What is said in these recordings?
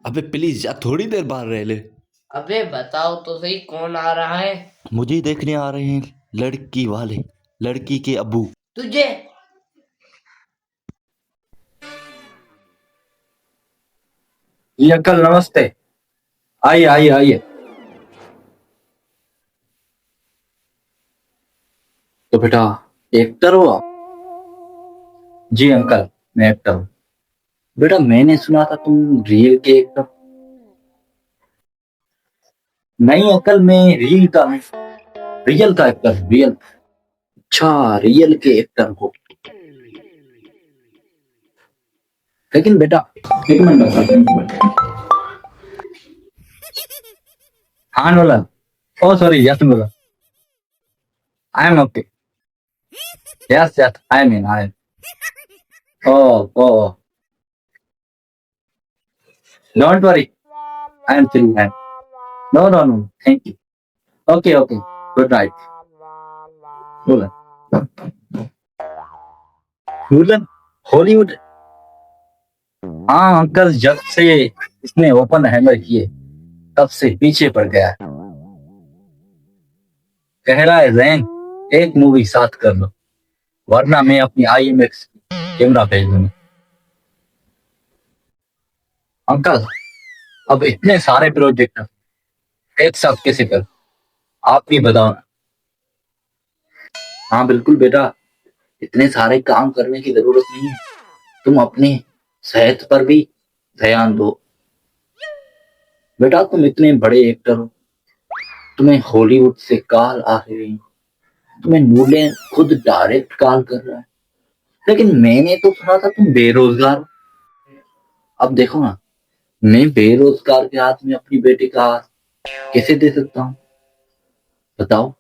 अबे प्लीज जा, थोड़ी देर बाहर रह ले। अबे बताओ तो सही, कौन आ रहा है? मुझे देखने आ रहे हैं लड़की वाले, लड़की के अब्बू। तुझे? जी अंकल नमस्ते। आइए आइए आइए। तो बेटा एक्टर हो आप? जी अंकल मैं एक्टर हूँ। बेटा मैंने सुना था तुम रियल के एक्टर। नहीं अंकल मैं रियल का नहीं, रियल का एक्टर हूँ, रियल। अच्छा रियल के एक्टर हो। लेकिन बेटा एक मिनट एक मिनट। हाँ Nolan. Oh sorry yes Nolan. I am okay. Yes yes I mean I am. Oh oh don't worry I am chill man. No no no thank you. Okay okay good night Nolan. Nolan Hollywood. हाँ uncle जब से इसने open hammer किए तब से पीछे पड़ गया है। कह रहा है जैन एक मूवी साथ कर लो वरना मैं अपनी IMX कैमरा भेज दूंगा। अंकल अब इतने सारे प्रोजेक्ट एक साथ कैसे कर, आप भी बताओ ना। हाँ बिल्कुल बेटा, इतने सारे काम करने की जरूरत नहीं है। तुम अपनी सेहत पर भी ध्यान दो। बेटा तुम इतने बड़े एक्टर हो, तुम्हें हॉलीवुड से कॉल आ रही है, तुम्हें नूले खुद डायरेक्ट कॉल कर रहा है, लेकिन मैंने तो सुना था तुम बेरोजगार हो। अब देखो ना, मैं बेरोजगार के हाथ में अपनी बेटी का हाथ कैसे दे सकता हूँ बताओ।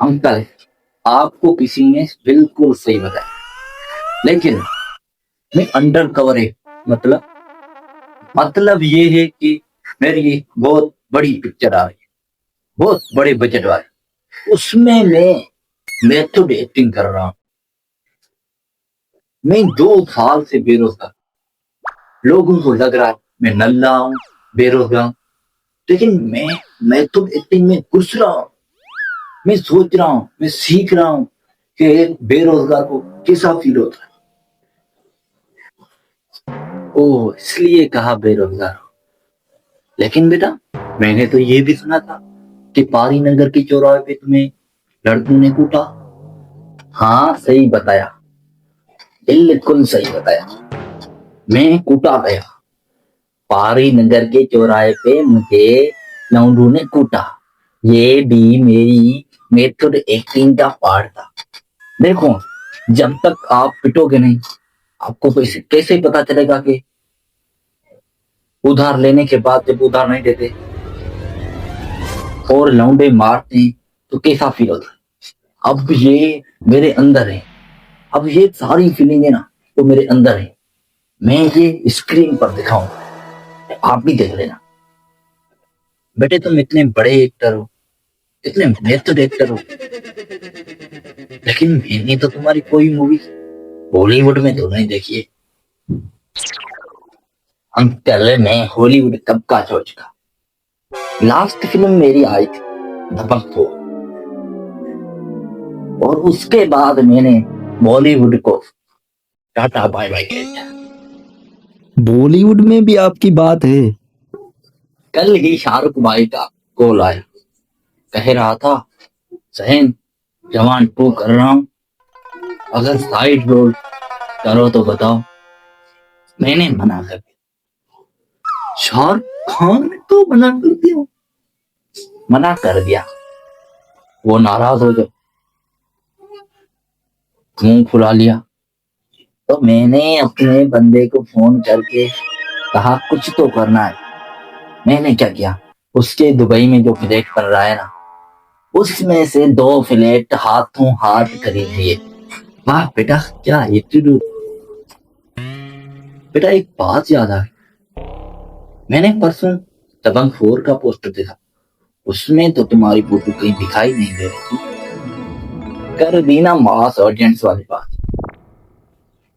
अंकल आपको किसी ने बिल्कुल सही बताया, लेकिन मैं अंडर कवर है। मतलब ये है कि मेरी बहुत बड़ी पिक्चर आ रही है, बहुत बड़े बजट वाली, उसमें मैं मेथड एक्टिंग कर रहा हूँ। मैं 2 साल से बेरोजगार, लोगों को लग रहा है मैं नल्ला हूँ, बेरोजगार हूं, लेकिन मैं मेथड एक्टिंग में घुस रहा हूँ। मैं सोच रहा हूँ, मैं सीख रहा हूँ कि एक बेरोजगार को कैसा फील होता है। ओह इसलिए कहा बेरोजगार हो। लेकिन बेटा मैंने तो ये भी सुना था कि पारी नगर के चौराहे पे तुम्हें लड़कों ने कूटा। हाँ सही बताया, बिल्कुल सही बताया, मैं कूटा गया। पारी नगर के चौराहे पे मुझे लौंडू ने कूटा। ये भी मेरी मेथड एक्टिंग का पार्ट था। देखो जब तक आप पिटोगे नहीं, आपको कैसे कैसे पता चलेगा कि उधार लेने के बाद जब उधार नहीं देते और लौंडे मारते हैं तो कैसा फील होता है। अब ये मेरे अंदर है, अब ये सारी फीलिंग है ना वो मेरे अंदर है। मैं ये स्क्रीन पर दिखाऊंगा, आप भी देख लेना। बेटे तुम इतने बड़े एक्टर हो, इतने मेहनत एक्टर हो, लेकिन मैंने तो तुम्हारी कोई मूवी बॉलीवुड में तो नहीं देखी है। अंकल मैं हॉलीवुड कब का छोड़ चुका। लास्ट फिल्म मेरी आई थी दबंग 4, और उसके बाद मैंने बॉलीवुड को टाटा बाय बाय कह दिया। बॉलीवुड में भी आपकी बात है? कल ही शाहरुख भाई का कॉल आया, कह रहा था सहन जवान 2 कर रहा हूं, अगर साइड रोल करो तो बताओ। मैंने मना कर दिया। शाहरुख खान ने तो मना कर दिया, मना कर दिया। वो नाराज हो गए, मुंह फुला लिया। तो मैंने अपने बंदे को फोन करके कहा कुछ तो करना है। मैंने क्या किया, उसके दुबई में जो फ्लैट बन रहा है ना, उसमें से 2 फ्लैट हाथों हाथ खरीद लिए। वाह बेटा क्या एटीट्यूड। बेटा एक बात याद आ गई, मैंने परसों दबंग 4 का पोस्टर देखा, उसमें तो तुम्हारी फोटो कहीं दिखाई नहीं दे रही थी। कर दी ना मास ऑडियंस वाली बात।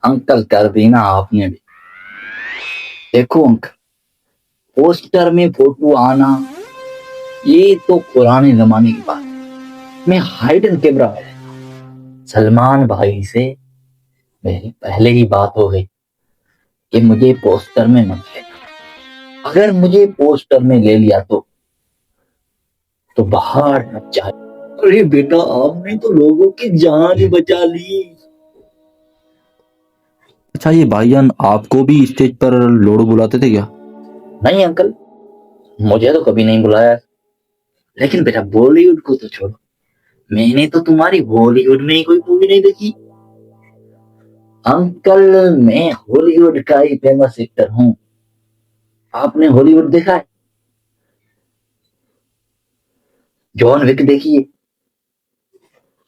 अंकल कर दी ना आपने भी। देखो अंकल पोस्टर में फोटो आना ये तो पुराने जमाने की बात है। मैं हाइडन कैमरा में सलमान भाई से मेरी पहले ही बात हो गई कि मुझे पोस्टर में मत लेना। अगर मुझे पोस्टर में ले लिया तो बाहर मत जाए। अरे बेटा आपने तो लोगों की जान ही बचा ली। अच्छा ये भाईजान आपको भी स्टेज पर लोड बुलाते थे क्या? नहीं अंकल, मुझे तो कभी नहीं बुलाया। लेकिन बेटा बॉलीवुड को तो छोड़ो, मैंने तो तुम्हारी बॉलीवुड में ही कोई मूवी नहीं देखी। अंकल मैं हॉलीवुड का ही फेमस एक्टर हूं। आपने हॉलीवुड देखा है? जॉन विक देखिए।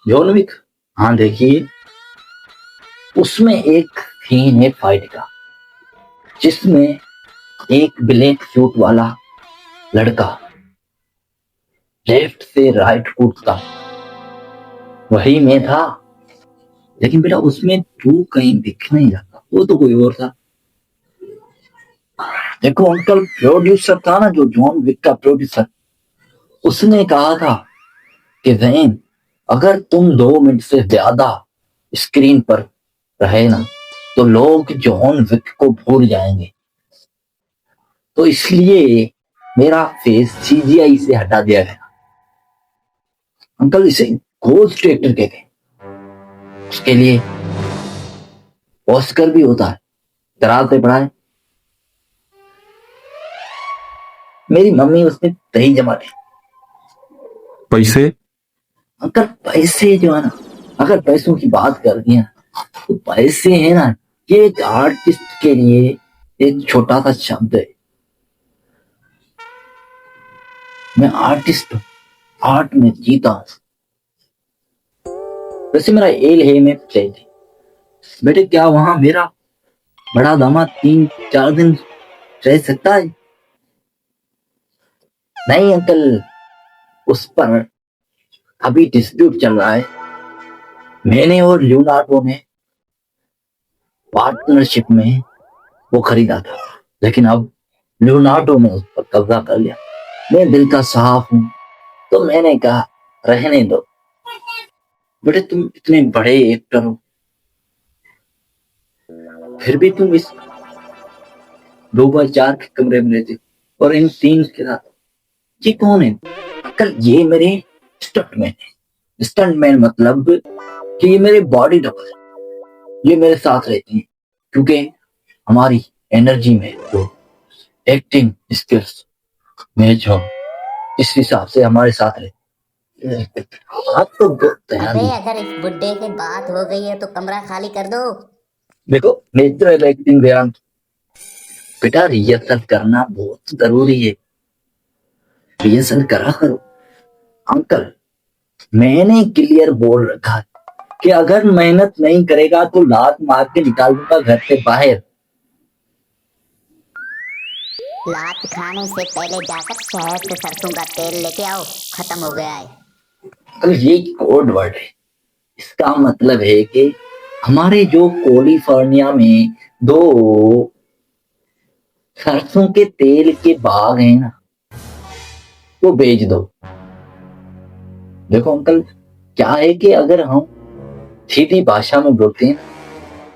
जॉन विक हाँ देखिए। उसमें एक सीन है फाइट का जिसमें एक ब्लैक सूट वाला लड़का लेफ्ट से राइट कूदता, वही मैं था। लेकिन बेटा उसमें तू कहीं दिख नहीं रहा, वो तो कोई और था। देखो अंकल, प्रोड्यूसर था ना जो जॉन विक का प्रोड्यूसर, उसने कहा था कि जैन अगर तुम 2 मिनट से ज्यादा स्क्रीन पर रहे ना तो लोग जॉन विक को भूल जाएंगे। तो इसलिए मेरा फेस सीजीआई से हटा दिया गया। अंकल इसे घोस्ट एक्टर कहते हैं। उसके लिए ऑस्कर भी होता है। डराते पड़ा है। मेरी मम्मी उसमें दही जमा दी। पैसे? अंकल पैसे जो है ना, अगर पैसों की बात कर दी ना तो पैसे है ना, ये एक आर्टिस्ट के लिए एक छोटा सा शब्द है। मैं आर्टिस्ट हूं, आर्ट में जीता हूं। वैसे मेरा एल है में चाहिए बेटे, क्या वहां मेरा बड़ा दामाद 3-4 दिन रह सकता है? नहीं अंकल, उस पर अभी डिस्प्यूट चल रहा है। मैंने और लियोनार्डो ने पार्टनरशिप में वो खरीदा था, लेकिन अब लियोनार्डो ने उस पर कब्जा कर लिया। मैं दिल का साफ हूं तो मैंने कहा रहने दो। बेटे तुम इतने बड़े एक्टर हो, फिर भी तुम इस 2x4 के कमरे में रहते हो और इन 3 के साथ। ये कौन है? अंकल ये मेरे स्टंटमैन है। स्टंटमैन मतलब कि ये मेरे बॉडी डबल है। ये मेरे साथ रहते हैं क्योंकि हमारी एनर्जी में जो एक्टिंग स्किल्स में जो इस हिसाब से हमारे साथ रहते। आप तो तैयार अबे नहीं। अगर इस बुड्ढे की बात हो गई है तो कमरा खाली कर दो। देखो नेचुरल एक्टिंग ध्यान बेटा, रिहर्सल करना बहुत जरूरी है। रिहर्सल करा करो। अंकल मैंने क्लियर बोल रखा है कि अगर मेहनत नहीं करेगा तो लात मार के निकाल दूंगा घर से बाहर। लात खाने से पहले जाकर शहर से सरसों का तेल लेके आओ, खत्म हो गया है। तो ये कोड वर्ड है। इसका मतलब है कि हमारे जो कैलिफोर्निया में 2 सरसों के तेल के बाग हैं ना, वो बेच दो। देखो अंकल क्या है कि अगर हम सीधी भाषा में बोलते हैं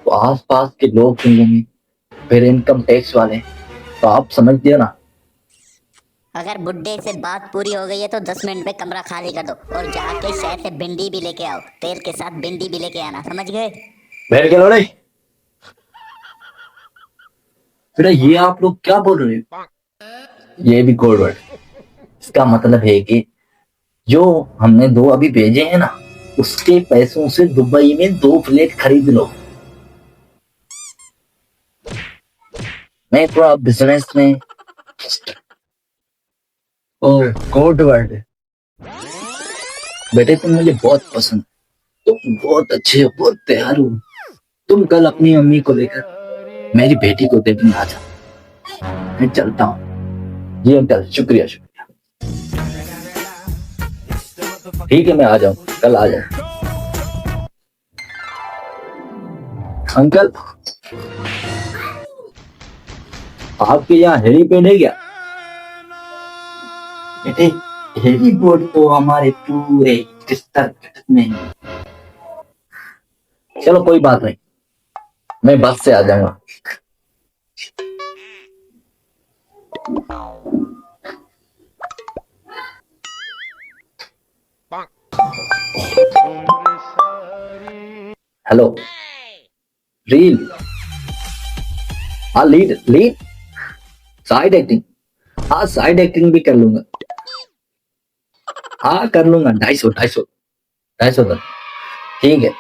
तो आसपास के लोग सुन लेंगे, फिर इनकम टैक्स वाले, तो आप समझते हो ना। अगर बुड्ढे से बात पूरी हो गई है तो 10 मिनट में कमरा खाली कर दो और जाके शहर से भिंडी भी लेके आओ। तेल के साथ भिंडी भी लेके आना, समझ गए? बैठ के लोड़े। बेटा ये आप लोग क्या बोल रहे हो? ये भी कोड वर्ड। इसका मतलब है कि जो हमने 2 अभी भेजे हैं ना, उसके पैसों से दुबई में 2 फ्लैट खरीद लो। मैं थोड़ा बिजनेस में और कोड वर्ड। बेटे तुम मुझे बहुत पसंद, तुम बहुत अच्छे हो, बहुत तैयार हो। तुम कल अपनी मम्मी को लेकर मेरी बेटी को देखने आ जाओ। मैं चलता हूँ। जी अंकल शुक्रिया शुक्रिया। ठीक है मैं आ जाऊँ, कल आ जाऊँ। अंकल आपके यहाँ हेलीपैड है क्या? बेटे हेवी बोर्ड तो हमारे पूरे बिस्तर में है। चलो कोई बात नहीं, मैं बस से आ जाऊंगा। हेलो रील, हाँ लीड लीड, साइड एक्टिंग, हाँ साइड एक्टिंग भी कर लूंगा, हाँ कर लूंगा। 250 250 250 तक ठीक है।